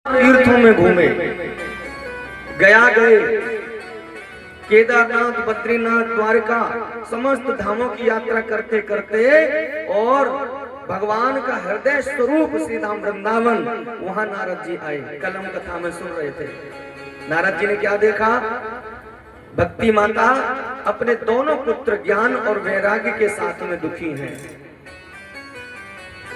तीर्थों में घूमे, गया गए, केदारनाथ, बद्रीनाथ, द्वारका, समस्त धामों की यात्रा करते करते और भगवान का हृदय स्वरूप श्री धाम वृंदावन, वहां नारद जी आए। कलम कथा में सुन रहे थे। नारद जी ने क्या देखा? भक्ति माता अपने दोनों पुत्र ज्ञान और वैराग्य के साथ में दुखी हैं।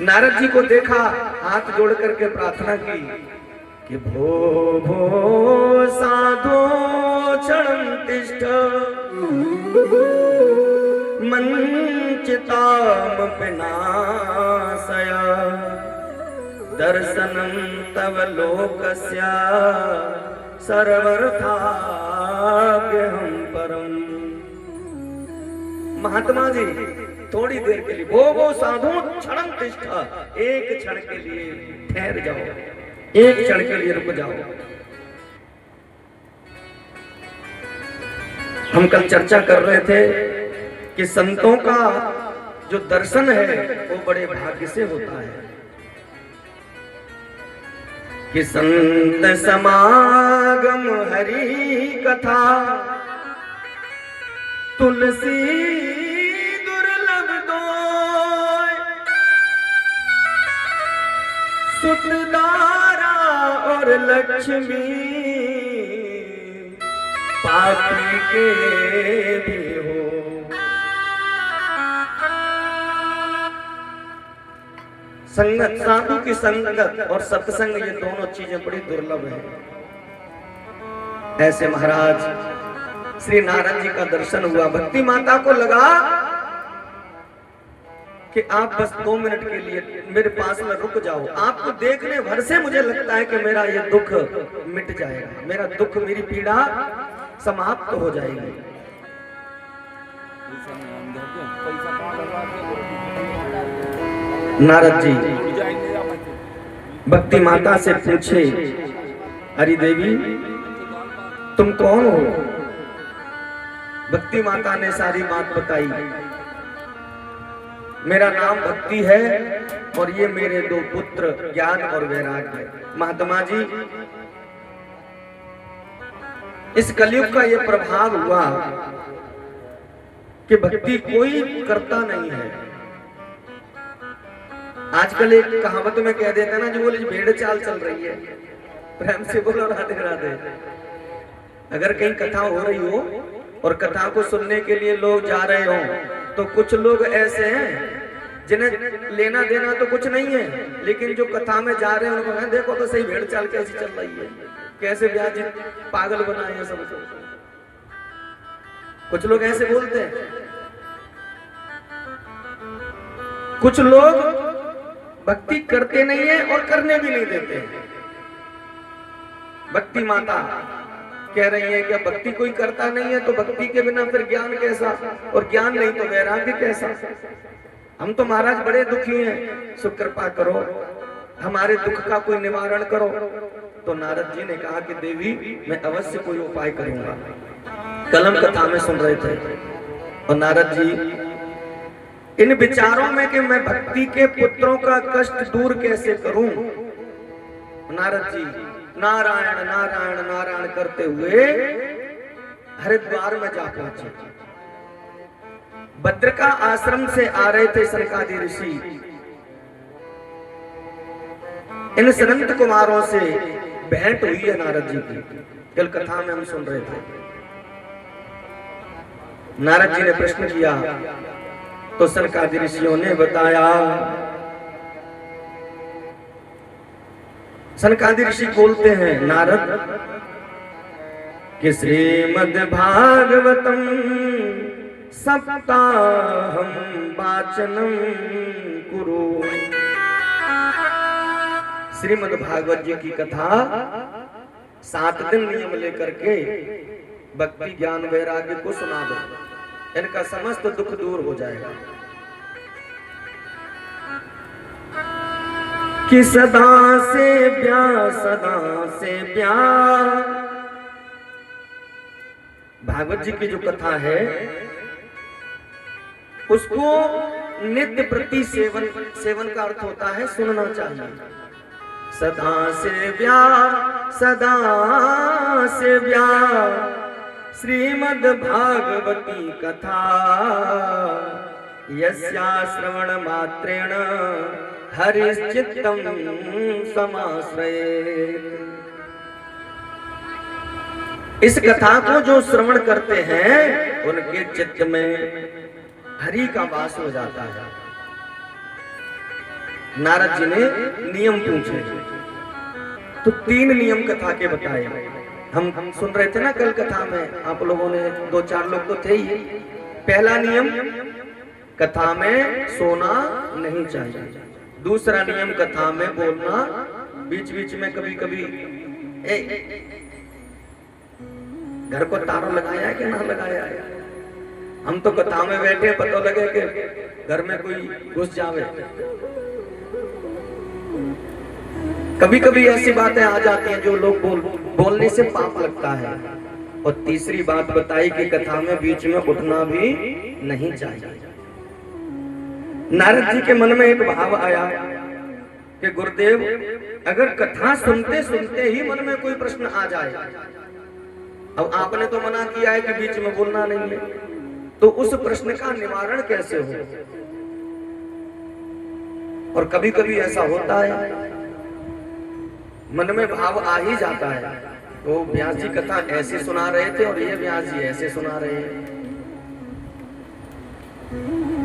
नारद जी को देखा, हाथ जोड़ करके प्रार्थना की कि भो भो साधो क्षणं तिष्ठ मंचिताम विनाशय दर्शनं तव लोकस्य सर्वर्थाभ्यहं परम। महात्मा जी थोड़ी देर के लिए, वो साधु क्षणं तिष्ठ, एक क्षण के लिए ठहर जाओ, एक क्षण के लिए रुक जाओ। हम कल चर्चा कर रहे थे कि संतों का जो दर्शन है वो बड़े भाग्य से होता है कि संत समागम हरि कथा तुलसी दुर्लभ दोय सुतदारा और लक्ष्मी पापी के भी हो। संगत, साधु की संगत और सत्संग, ये दोनों चीजें बड़ी दुर्लभ हैं। ऐसे महाराज श्री नारायण जी का दर्शन हुआ। भक्ति माता को लगा कि आप बस 2 मिनट के लिए मेरे पास में रुक जाओ, आपको देखने भर से मुझे लगता है कि मेरा ये दुख मिट जाएगा, मेरा दुख, मेरी पीड़ा समाप्त हो जाएगी। नारद जी भक्ति माता से पूछे, हरि देवी तुम कौन हो? भक्ति माता ने सारी बात बताई। मेरा नाम भक्ति है और ये मेरे 2 पुत्र ज्ञान और वैराग्य। महात्मा जी, इस कलयुग का ये प्रभाव हुआ कि भक्ति कोई करता नहीं है। आजकल एक कहावत में कह देते ना, जो बोले भेड़ चाल चल रही है, प्रेम से बोलो राधे राधे। अगर कहीं कथा हो रही हो और कथा को सुनने के लिए लोग जा रहे हो, तो कुछ लोग ऐसे हैं जिन्हें लेना देना तो कुछ नहीं है, लेकिन जो कथा में जा रहे हैं उनको है, देखो तो सही भेड़ चाल कैसी चल रही है, कैसे व्याज पागल बनाए हैं सबको। कुछ लोग ऐसे बोलते हैं। कुछ लोग भक्ति करते नहीं है और करने भी नहीं देते हैं। भक्ति माता कह रही है कि भक्ति कोई करता नहीं है तो भक्ति के बिना फिर ज्ञान कैसा, और ज्ञान नहीं तो वैराग्य कैसा। हम तो महाराज बड़े दुखी हैं, सो कृपा करो, हमारे दुख का कोई निवारण करो। तो नारद जी ने कहा कि देवी मैं अवश्य कोई उपाय करूंगा। कलम कथा में सुन रहे थे और नारद जी इन विचारों में कि मैं भक्ति के पुत्रों का कष्ट दूर कैसे करूं, नारद जी नारायण नारायण नारायण करते हुए हरिद्वार में जा पहुंचे। भद्रका आश्रम से आ रहे थे सनकादि ऋषि। इन संत कुमारों से भेंट हुई है नारद जी की, कल कथा में हम सुन रहे थे। नारद जी ने प्रश्न किया तो सनकादि ऋषियों ने बताया। सनकादि ऋषि बोलते हैं, नारद कि श्रीमद् भागवतम सप्ताहम वाचनम कुरु। श्रीमद् भागवत जी की कथा 7 दिन नियम लेकर के भक्ति ज्ञान वैराग्य को सुना दो, इनका समस्त दुख दूर हो जाएगा। कि सदा से ब्याह भागवत जी की जो कथा है उसको नित्य प्रति सेवन का अर्थ होता है सुनना चाहिए। सदा से व्या श्रीमद् भागवती कथा यस्या श्रवण मात्रेण हरिश्चित्तम समाश्रयेत्। इस कथा को जो श्रवण करते हैं उनके चित्त में हरि का वास हो जाता है। नारद जी ने नियम पूछे तो 3 नियम कथा के बताए। हम सुन रहे थे ना कल कथा में, आप लोगों ने 2-4 लोग तो थे ही। पहला नियम, कथा में सोना नहीं चाहिए। दूसरा नियम, कथा में बोलना बीच बीच में कभी कभी घर को तारों लगाया है कि ना लगाया है। हम तो कथा में बैठे, पता लगे कि घर में कोई घुस जावे। कभी कभी ऐसी बातें आ जाती हैं जो लोग बोलने से पाप लगता है। और तीसरी बात बताई कि कथा में बीच में उठना भी नहीं चाहिए। नारद जी के मन में एक भाव आया कि गुरुदेव, अगर कथा सुनते सुनते ही मन में कोई प्रश्न आ जाए, अब आपने तो मना किया है कि बीच में बोलना नहीं है, तो उस प्रश्न का निवारण कैसे हो। और कभी कभी ऐसा होता है मन में भाव आ ही जाता है। तो व्यास जी कथा ऐसे सुना रहे थे और ये व्यास जी ऐसे सुना रहे हैं।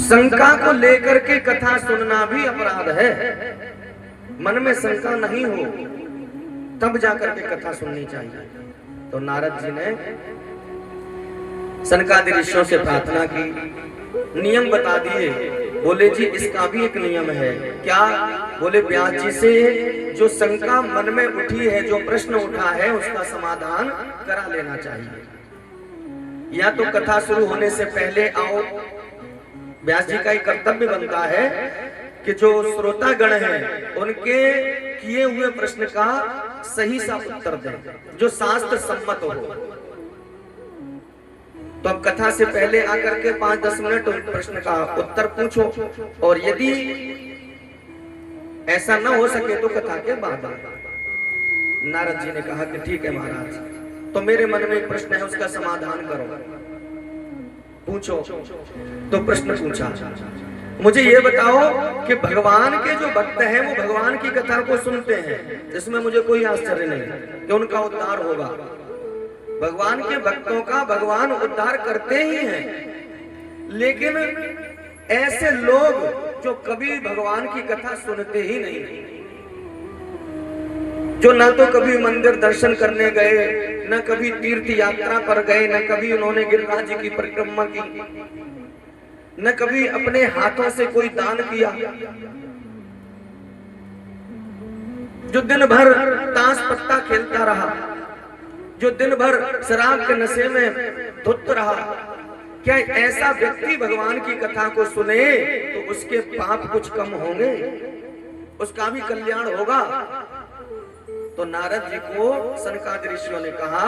शंका को लेकर के कथा सुनना भी अपराध है। मन में शंका नहीं हो तब जाकर के कथा सुननी चाहिए। तो नारद जी ने सनकादि ऋषियों से प्रार्थना की, नियम बता दिए। बोले जी इसका भी एक नियम है। क्या? बोले व्यास जी से जो शंका मन में उठी है, जो प्रश्न उठा है, उसका समाधान करा लेना चाहिए। या तो कथा शुरू होने से पहले आओ। व्यास जी का एक कर्तव्य बनता है कि जो श्रोतागण हैं उनके किए हुए प्रश्न का सही सा उत्तर दें, जो शास्त्र सम्मत हो। तो अब कथा से पहले आकर के 5-10 मिनट उस प्रश्न का उत्तर पूछो, और यदि ऐसा न हो सके तो कथा के बाद। नारद जी ने कहा कि ठीक है महाराज, तो मेरे मन में एक प्रश्न है, उसका समाधान करो, पूछो। तो प्रश्न पूछा, मुझे ये बताओ कि भगवान के जो भक्त हैं वो भगवान की कथा को सुनते हैं, जिसमें मुझे कोई आश्चर्य नहीं कि उनका उद्धार होगा। भगवान के भक्तों का भगवान उद्धार करते ही हैं। लेकिन ऐसे लोग जो कभी भगवान की कथा सुनते ही नहीं, जो ना तो कभी मंदिर दर्शन करने गए, न कभी तीर्थ यात्रा पर गए, न कभी उन्होंने गिरिराज की परिक्रमा की, न कभी अपने हाथों से कोई दान किया, जो दिन भर ताश पत्ता खेलता रहा, जो दिन भर शराब के नशे में धुत रहा, क्या ऐसा व्यक्ति भगवान की कथा को सुने तो उसके पाप कुछ कम होंगे? उसका भी कल्याण होगा? तो नारद जी को सनकादि ऋषियों ने कहा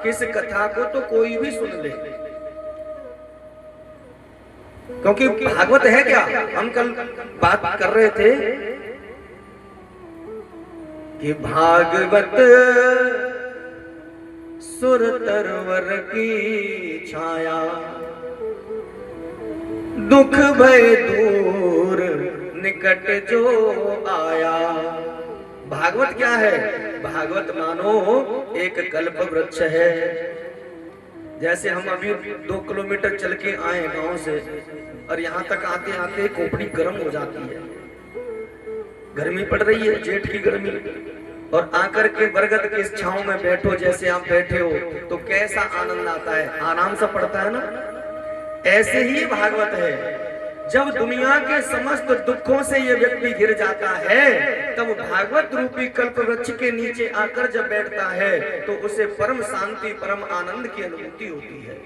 कि इस कथा को तो कोई भी सुन ले, क्योंकि भागवत है क्या? हम कल बात कर रहे थे कि भागवत सुर तरवर की छाया, दुख भय दूर निकट जो आया। भागवत क्या है? भागवत मानो एक कल्प वृक्ष है। जैसे हम अभी 2 किलोमीटर चल के आए गांव से, और यहाँ तक आते आते खोपड़ी गर्म हो जाती है, गर्मी पड़ रही है, जेठ की गर्मी, और आकर के बरगद की छांव में बैठो, जैसे आप बैठे हो तो कैसा आनंद आता है, आराम सा पड़ता है ना। ऐसे ही भागवत है। जब दुनिया के समस्त दुखों से ये व्यक्ति घिर जाता है, तब भागवत रूपी कल्प वृक्ष के नीचे आकर जब बैठता है तो उसे परम शांति, परम आनंद की अनुभूति होती है।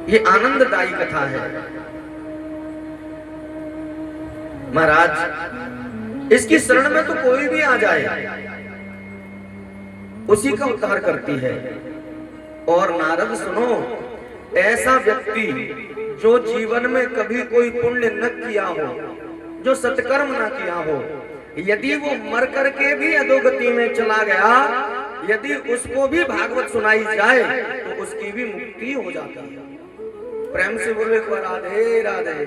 ये आनंददायी कथा है महाराज। इसकी शरण में तो कोई भी आ जाए, उसी का उद्धार करती है। और नारद सुनो, ऐसा व्यक्ति जो जीवन में कभी कोई पुण्य न किया हो, जो सत्कर्म न किया हो, यदि वो मर करके भी अधोगति में चला गया, यदि उसको भी भागवत सुनाई जाए तो उसकी भी मुक्ति हो जाती है। प्रेम से बोले राधे राधे।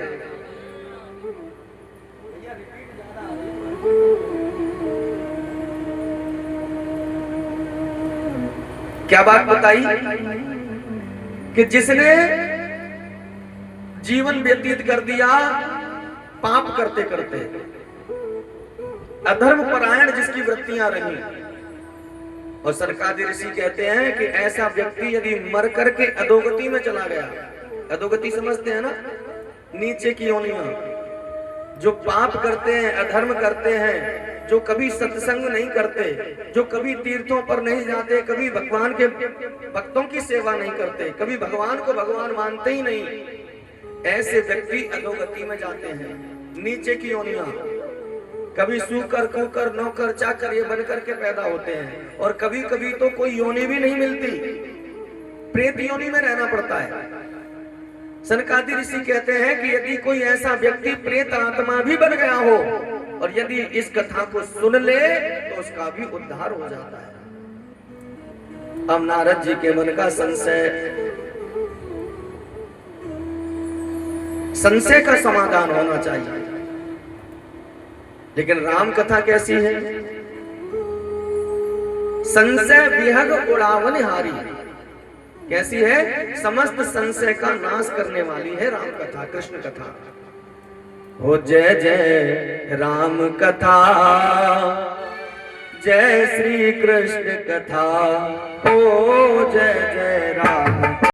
क्या बात बताई कि जिसने जीवन व्यतीत कर दिया पाप करते करते, अधर्म परायण जिसकी वृत्तियां रही, और सरकादी ऋषि कहते हैं कि ऐसा व्यक्ति यदि मर करके अधोगति में चला गया, अधोगति समझते हैं ना, नीचे की योनियां, जो पाप करते हैं, अधर्म करते हैं, जो कभी सत्संग नहीं करते, जो कभी तीर्थों पर नहीं जाते, कभी भगवान के भक्तों की सेवा नहीं करते, कभी भगवान को भगवान मानते ही नहीं, ऐसे व्यक्ति अधोगति में जाते हैं। नीचे की योनियां, कभी सूकर कुकर नौकर चाकर ये बन करके पैदा होते हैं, और कभी कभी तो कोई योनि भी नहीं मिलती, प्रेत योनि में रहना पड़ता है। सनकादि ऋषि कहते हैं कि यदि कोई ऐसा व्यक्ति प्रेत आत्मा भी बन गया हो और यदि इस कथा को सुन ले तो उसका भी उद्धार हो जाता है। अब नारद जी के मन का संशय का समाधान होना चाहिए, लेकिन राम कथा कैसी है? संशय विहग उड़ावन हारी। कैसी है? समस्त संशय का नाश करने वाली है राम कथा, कृष्ण कथा। हो जय जय राम कथा, जय श्री कृष्ण कथा, हो जय जय राम।